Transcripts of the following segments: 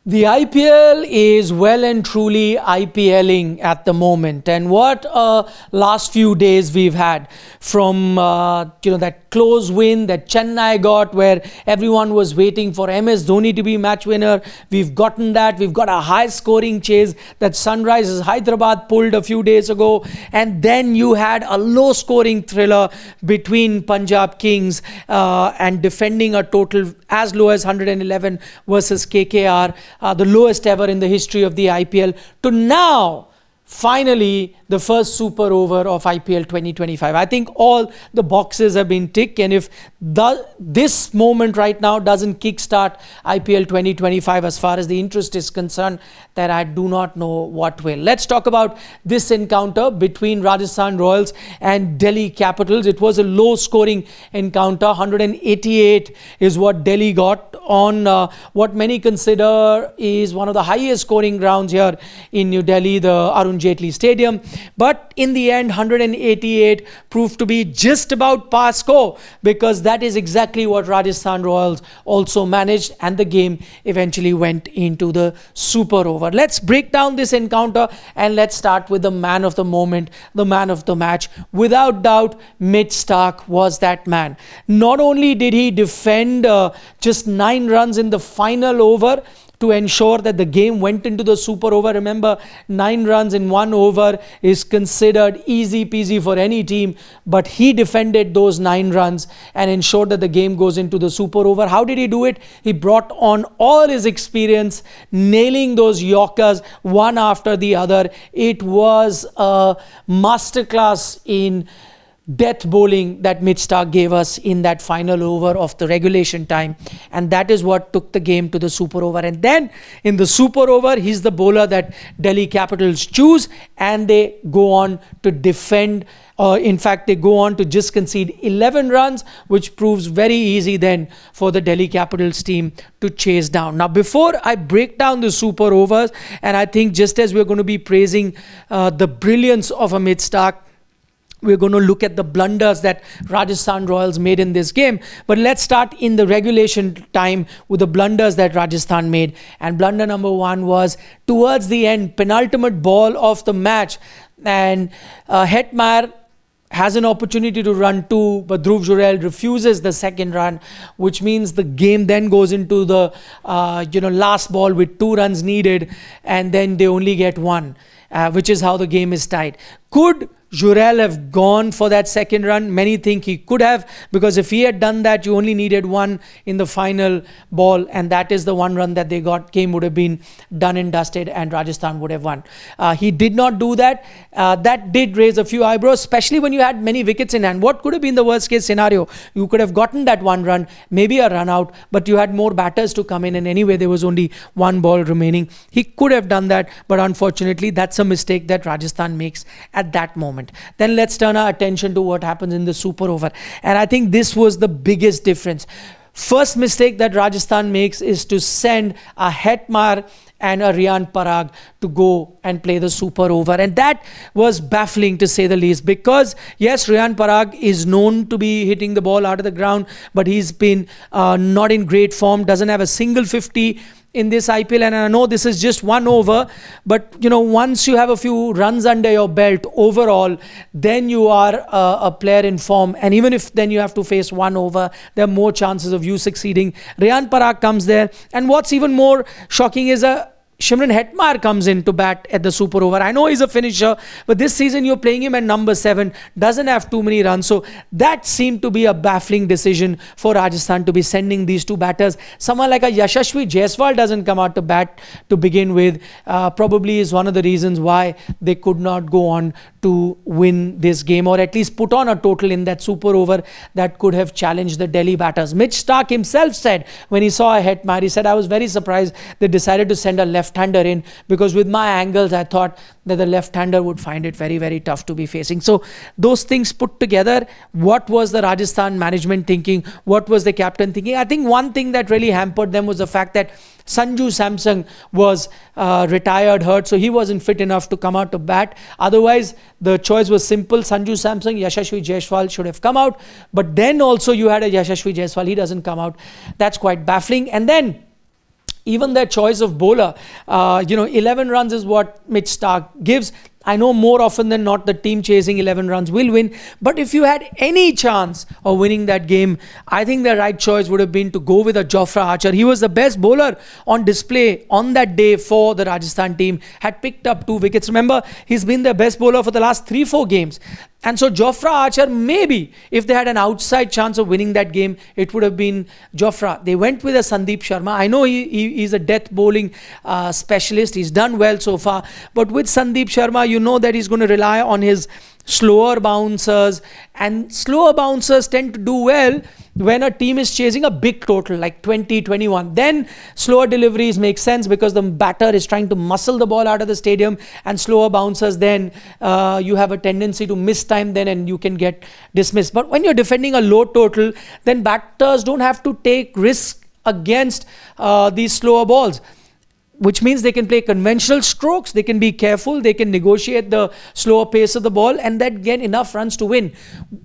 The IPL is well and truly IPLing at the moment, and what last few days we've had from that close win that Chennai got, where everyone was waiting for MS Dhoni to be match winner. We've gotten that. We've got a high scoring chase that Sunrisers Hyderabad pulled a few days ago, and then you had a low scoring thriller between Punjab Kings and defending a total as low as 111 versus KKR. The lowest ever in the history of the IPL, to now finally the first super over of IPL 2025. I think all the boxes have been ticked, and if this moment right now doesn't kickstart IPL 2025 as far as the interest is concerned, then I do not know what will. Let's talk about this encounter between Rajasthan Royals and Delhi Capitals. It was a low scoring encounter. 188 is what Delhi got on what many consider is one of the highest scoring grounds here in New Delhi, the Arun Jaitley Stadium. But in the end, 188 proved to be just about par score, because that is exactly what Rajasthan Royals also managed, and the game eventually went into the super over. Let's break down this encounter, and let's start with the man of the moment, the man of the match. Without doubt, Mitch Starc was that man. Not only did he defend just 9 runs in the final over to ensure that the game went into the super over. Remember, 9 runs in 1 over is considered easy peasy for any team, but he defended those 9 runs and ensured that the game goes into the super over. How did he do it? He brought on all his experience, nailing those Yorkers one after the other. It was a masterclass in death bowling that Mitch Starc gave us in that final over of the regulation time, and that is what took the game to the super over. And then in the super over, he's the bowler that Delhi Capitals choose, and they go on to defend. In fact, they go on to just concede 11 runs, which proves very easy then for the Delhi Capitals team to chase down. Now, before I break down the super overs, and I think just as we're going to be praising the brilliance of a Mitch Starc, we're going to look at the blunders that Rajasthan Royals made in this game. But let's start in the regulation time with the blunders that Rajasthan made. And blunder number 1 was towards the end, penultimate ball of the match. And Hetmeyer has an opportunity to run 2, but Dhruv Jurel refuses the second run, which means the game then goes into the last ball with 2 runs needed, and then they only get 1, which is how the game is tied. Could Jurel have gone for that second run? Many think he could have, because if he had done that, you only needed 1 in the final ball, and that is the 1 run that they got. Game would have been done and dusted, and Rajasthan would have won. He did not do that. That did raise a few eyebrows, especially when you had many wickets in hand. What could have been the worst case scenario? You could have gotten that 1 run, maybe a run out, but you had more batters to come in, and anyway there was only 1 ball remaining. He could have done that, but unfortunately that's a mistake that Rajasthan makes at that moment. Then let's turn our attention to what happens in the super over, and I think this was the biggest difference. First mistake that Rajasthan makes is to send a Hetmeyer and a Riyan Parag to go and play the super over, and that was baffling to say the least, because yes, Riyan Parag is known to be hitting the ball out of the ground, but he's been not in great form, doesn't have a single 50 in this IPL, and I know this is just 1 over, but once you have a few runs under your belt overall, then you are a player in form, and even if then you have to face 1 over, there are more chances of you succeeding. Riyan Parag comes there, and what's even more shocking is Shimron Hetmeyer comes in to bat at the super over. I know he's a finisher, but this season you're playing him at number 7, doesn't have too many runs. So that seemed to be a baffling decision for Rajasthan, to be sending these 2 batters. Someone like a Yashasvi Jaiswal doesn't come out to bat to begin with. Probably is one of the reasons why they could not go on to win this game, or at least put on a total in that super over that could have challenged the Delhi batters. Mitch Starc himself said when he saw a Hetmeyer, he said, I was very surprised they decided to send a left-hander in, because with my angles I thought that the left-hander would find it very, very tough to be facing. So those things put together, what was the Rajasthan management thinking? What was the captain thinking? I think one thing that really hampered them was the fact that Sanju Samson was retired, hurt, so he wasn't fit enough to come out to bat. Otherwise, the choice was simple. Sanju Samson, Yashasvi Jaiswal should have come out. But then also you had a Yashasvi Jaiswal, he doesn't come out. That's quite baffling. And then even their choice of bowler, 11 runs is what Mitch Starc gives. I know more often than not the team chasing 11 runs will win. But if you had any chance of winning that game, I think the right choice would have been to go with a Jofra Archer. He was the best bowler on display on that day for the Rajasthan team. Had picked up 2 wickets. Remember, he's been the best bowler for the last 3-4 games. And so Jofra Archer, maybe if they had an outside chance of winning that game, it would have been Jofra. They went with a Sandeep Sharma. I know he's a death bowling specialist. He's done well so far. But with Sandeep Sharma, you know that he's going to rely on his slower bouncers. And slower bouncers tend to do well when a team is chasing a big total like 20, 21. Then slower deliveries make sense because the batter is trying to muscle the ball out of the stadium, and slower bouncers, then you have a tendency to miss time then and you can get dismissed. But when you're defending a low total, then batters don't have to take risks against these slower balls, which means they can play conventional strokes, they can be careful, they can negotiate the slower pace of the ball and then get enough runs to win.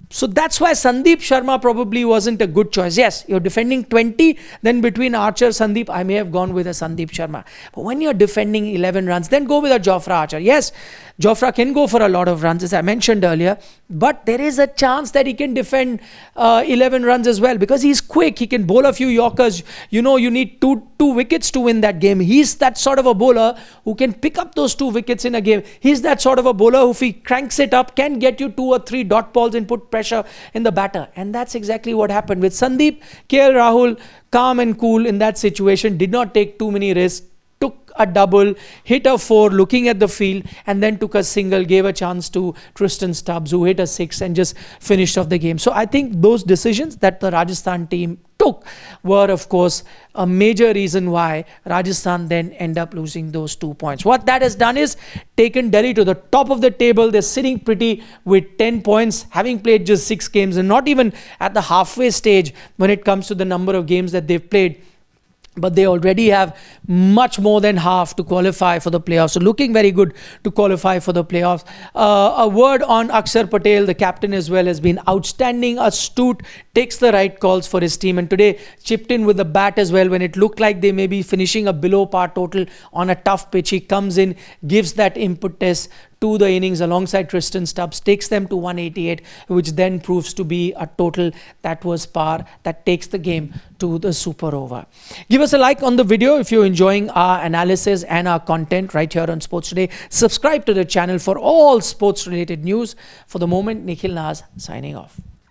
So that's why Sandeep Sharma probably wasn't a good choice. Yes, you're defending 20, then between Archer, Sandeep, I may have gone with a Sandeep Sharma. But when you're defending 11 runs, then go with a Jofra Archer. Yes, Jofra can go for a lot of runs, as I mentioned earlier, but there is a chance that he can defend 11 runs as well because he's quick. He can bowl a few Yorkers. You need two wickets to win that game. He's that sort of a bowler who can pick up those 2 wickets in a game. He's that sort of a bowler who, if he cranks it up, can get you 2 or 3 dot balls and put pressure in the batter. And that's exactly what happened with Sandeep. KL Rahul, calm and cool in that situation, did not take too many risks, took a double, hit a 4 looking at the field, and then took a single, gave a chance to Tristan Stubbs, who hit a 6 and just finished off the game. So I think those decisions that the Rajasthan team took were, of course, a major reason why Rajasthan then end up losing those 2 points. What that has done is taken Delhi to the top of the table. They're sitting pretty with 10 points, having played just 6 games and not even at the halfway stage when it comes to the number of games that they've played. But they already have much more than half to qualify for the playoffs. So looking very good to qualify for the playoffs. A word on Akshar Patel, the captain as well, has been outstanding, astute, takes the right calls for his team. And today chipped in with the bat as well when it looked like they may be finishing a below par total on a tough pitch. He comes in, gives that impetus to the innings alongside Tristan Stubbs, takes them to 188, which then proves to be a total that was par, that takes the game to the super over. Give us a like on the video if you're enjoying our analysis and our content right here on Sports Today. Subscribe to the channel for all sports related news. For the moment, Nikhil Naz signing off.